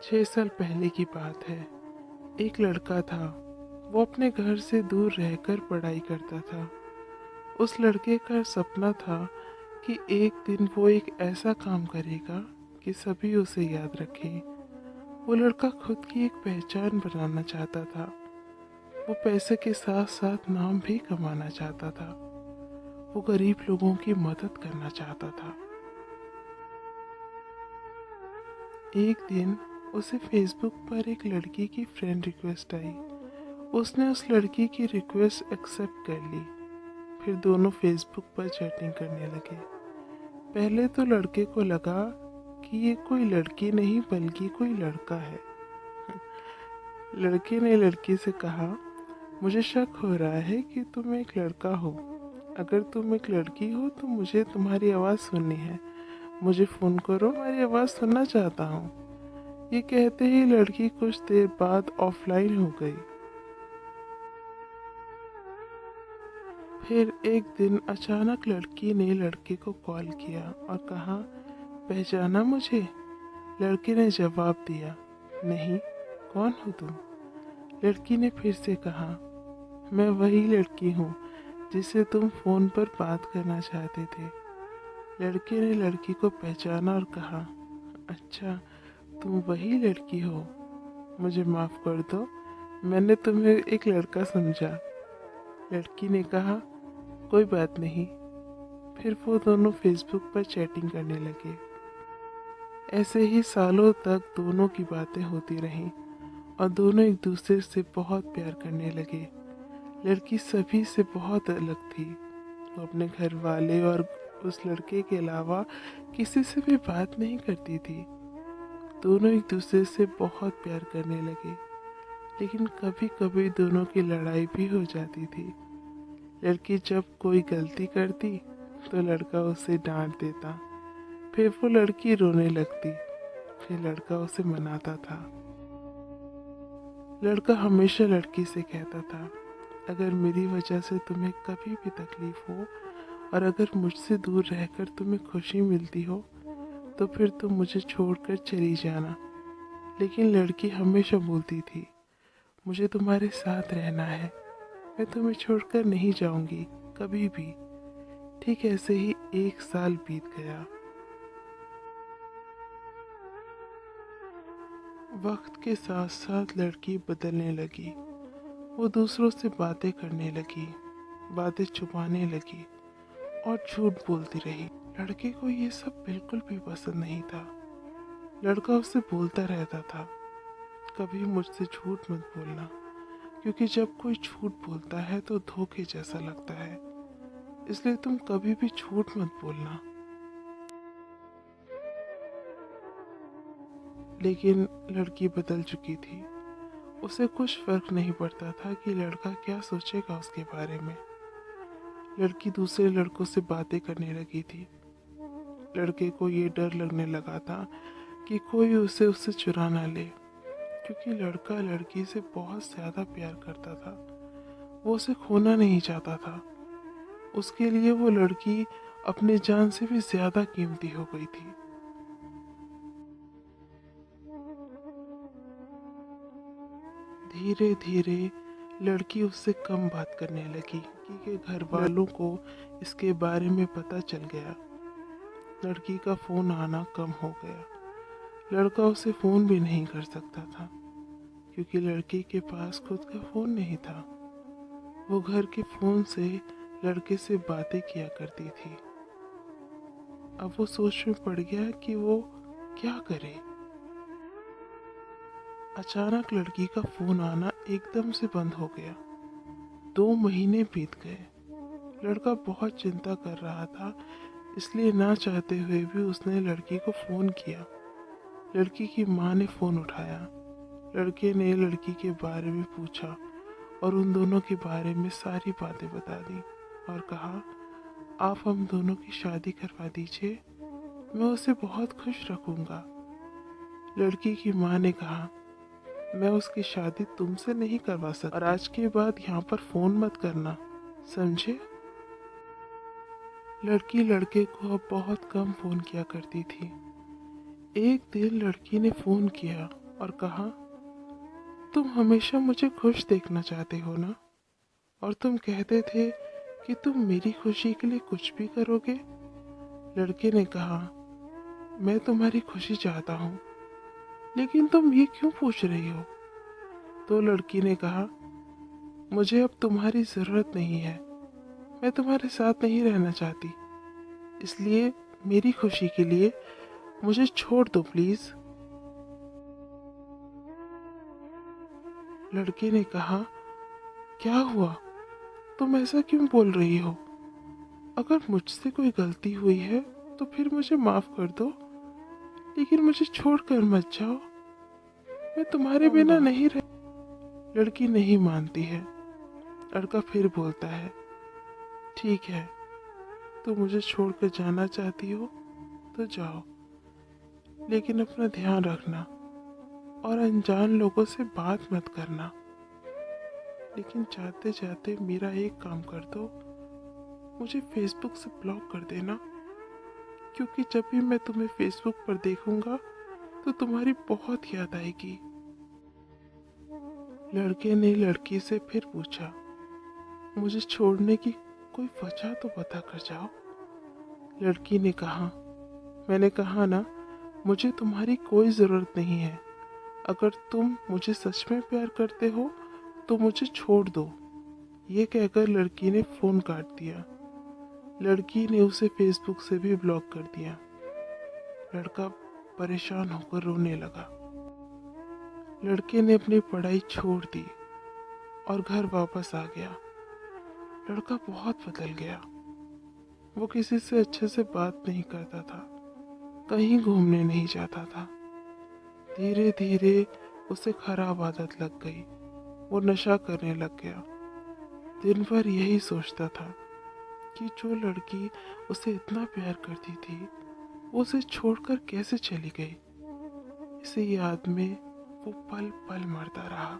6 साल पहले की बात है। एक लड़का था। वो अपने घर से दूर रहकर पढ़ाई करता था। उस लड़के का सपना था कि एक दिन वो एक ऐसा काम करेगा कि सभी उसे याद रखें। वो लड़का खुद की एक पहचान बनाना चाहता था। वो पैसे के साथ साथ नाम भी कमाना चाहता था। वो गरीब लोगों की मदद करना चाहता था। एक दिन उसे फेसबुक पर एक लड़की की फ्रेंड रिक्वेस्ट आई। उसने उस लड़की की रिक्वेस्ट एक्सेप्ट कर ली। फिर दोनों फेसबुक पर चैटिंग करने लगे। पहले तो लड़के को लगा कि ये कोई लड़की नहीं बल्कि कोई लड़का है। लड़के ने लड़की से कहा, मुझे शक हो रहा है कि तुम एक लड़का हो। अगर तुम एक लड़की हो तो मुझे तुम्हारी आवाज़ सुननी है। मुझे फ़ोन करो, तुम्हारी आवाज़ सुनना चाहता हूँ। ये कहते ही लड़की कुछ देर बाद ऑफलाइन हो गई। फिर एक दिन अचानक लड़की ने लड़के को कॉल किया और कहा, पहचाना मुझे? लड़के ने जवाब दिया, नहीं, कौन हो तुम? लड़की ने फिर से कहा, मैं वही लड़की हूँ जिससे तुम फ़ोन पर बात करना चाहते थे। लड़के ने लड़की को पहचाना और कहा, अच्छा, तुम वही लड़की हो। मुझे माफ़ कर दो, मैंने तुम्हें एक लड़का समझा। लड़की ने कहा, कोई बात नहीं। फिर वो दोनों फेसबुक पर चैटिंग करने लगे। ऐसे ही सालों तक दोनों की बातें होती रहीं और दोनों एक दूसरे से बहुत प्यार करने लगे। लड़की सभी से बहुत अलग थी। वो अपने घर वाले और उस लड़के के अलावा किसी से भी बात नहीं करती थी। दोनों एक दूसरे से बहुत प्यार करने लगे, लेकिन कभी कभी दोनों की लड़ाई भी हो जाती थी। लड़की जब कोई गलती करती तो लड़का उसे डांट देता। फिर वो लड़की रोने लगती। फिर लड़का उसे मनाता था। लड़का हमेशा लड़की से कहता था, अगर मेरी वजह से तुम्हें कभी भी तकलीफ हो और अगर मुझसे दूर रहकर तुम्हें खुशी मिलती हो तो फिर तुम मुझे छोड़कर चली जाना। लेकिन लड़की हमेशा बोलती थी, मुझे तुम्हारे साथ रहना है, मैं तुम्हें छोड़कर नहीं जाऊंगी कभी भी। ठीक ऐसे ही 1 साल बीत गया। वक्त के साथ साथ लड़की बदलने लगी। वो दूसरों से बातें करने लगी, बातें छुपाने लगी और झूठ बोलती रही। लड़के को ये सब बिल्कुल भी पसंद नहीं था। लड़का उससे बोलता रहता था, कभी मुझसे झूठ मत बोलना, क्योंकि जब कोई झूठ बोलता है तो धोखे जैसा लगता है, इसलिए तुम कभी भी झूठ मत बोलना। लेकिन लड़की बदल चुकी थी। उसे कुछ फर्क नहीं पड़ता था कि लड़का क्या सोचेगा उसके बारे में। लड़की दूसरे लड़कों से बातें करने लगी थी। लड़के को ये डर लगने लगा था कि कोई उसे उससे चुरा ना ले, क्योंकि लड़का लड़की से बहुत ज़्यादा प्यार करता था। वो उसे खोना नहीं चाहता था। उसके लिए वो लड़की अपनी जान से भी ज़्यादा कीमती हो गई थी। धीरे धीरे लड़की उससे कम बात करने लगी। लड़की के घर वालों को इसके बारे में पता चल गया। लड़की का फ़ोन आना कम हो गया। लड़का उसे फ़ोन भी नहीं कर सकता था, क्योंकि लड़की के पास खुद का फ़ोन नहीं था। वो घर के फ़ोन से लड़के से बातें किया करती थी। अब वो सोच में पड़ गया कि वो क्या करे। अचानक लड़की का फ़ोन आना एकदम से बंद हो गया। 2 महीने बीत गए। लड़का बहुत चिंता कर रहा था, इसलिए ना चाहते हुए भी उसने लड़की को फ़ोन किया। लड़की की माँ ने फ़ोन उठाया। लड़के ने लड़की के बारे में पूछा और उन दोनों के बारे में सारी बातें बता दी और कहा, आप हम दोनों की शादी करवा दीजिए, मैं उसे बहुत खुश रखूंगा। लड़की की माँ ने कहा, मैं उसकी शादी तुमसे नहीं करवा सकती और आज के बाद यहाँ पर फ़ोन मत करना, समझे? लड़की लड़के को अब बहुत कम फ़ोन किया करती थी। एक दिन लड़की ने फ़ोन किया और कहा, तुम हमेशा मुझे खुश देखना चाहते हो ना, और तुम कहते थे कि तुम मेरी खुशी के लिए कुछ भी करोगे। लड़के ने कहा, मैं तुम्हारी खुशी चाहता हूँ, लेकिन तुम ये क्यों पूछ रही हो? तो लड़की ने कहा, मुझे अब तुम्हारी ज़रूरत नहीं है, मैं तुम्हारे साथ नहीं रहना चाहती, इसलिए मेरी खुशी के लिए मुझे छोड़ दो प्लीज़। लड़के ने कहा, क्या हुआ? तुम ऐसा क्यों बोल रही हो? अगर मुझसे कोई गलती हुई है तो फिर मुझे माफ़ कर दो, लेकिन मुझे छोड़कर मत जाओ, मैं तुम्हारे बिना नहीं रह। लड़की नहीं मानती है। लड़का फिर बोलता है, ठीक है, तुम मुझे छोड़कर जाना चाहती हो तो जाओ, लेकिन अपना ध्यान रखना और अनजान लोगों से बात मत करना। लेकिन जाते जाते मेरा एक काम कर दो, मुझे फेसबुक से ब्लॉक कर देना, क्योंकि जब भी मैं तुम्हें फेसबुक पर देखूंगा तो तुम्हारी बहुत याद आएगी। लड़के ने लड़की से फिर पूछा, मुझे छोड़ने की कोई वजह तो बता कर जाओ। लड़की ने कहा, मैंने कहा ना, मुझे तुम्हारी कोई ज़रूरत नहीं है। अगर तुम मुझे सच में प्यार करते हो तो मुझे छोड़ दो। ये कहकर लड़की ने फ़ोन काट दिया। लड़की ने उसे फेसबुक से भी ब्लॉक कर दिया। लड़का परेशान होकर रोने लगा। लड़के ने अपनी पढ़ाई छोड़ दी और घर वापस आ गया। लड़का बहुत बदल गया। वो किसी से अच्छे से बात नहीं करता था, कहीं घूमने नहीं जाता था। धीरे धीरे उसे खराब आदत लग गई। वो नशा करने लग गया। दिन भर यही सोचता था कि जो लड़की उसे इतना प्यार करती थी वो उसे छोड़कर कैसे चली गई। इसी याद में वो पल पल मरता रहा।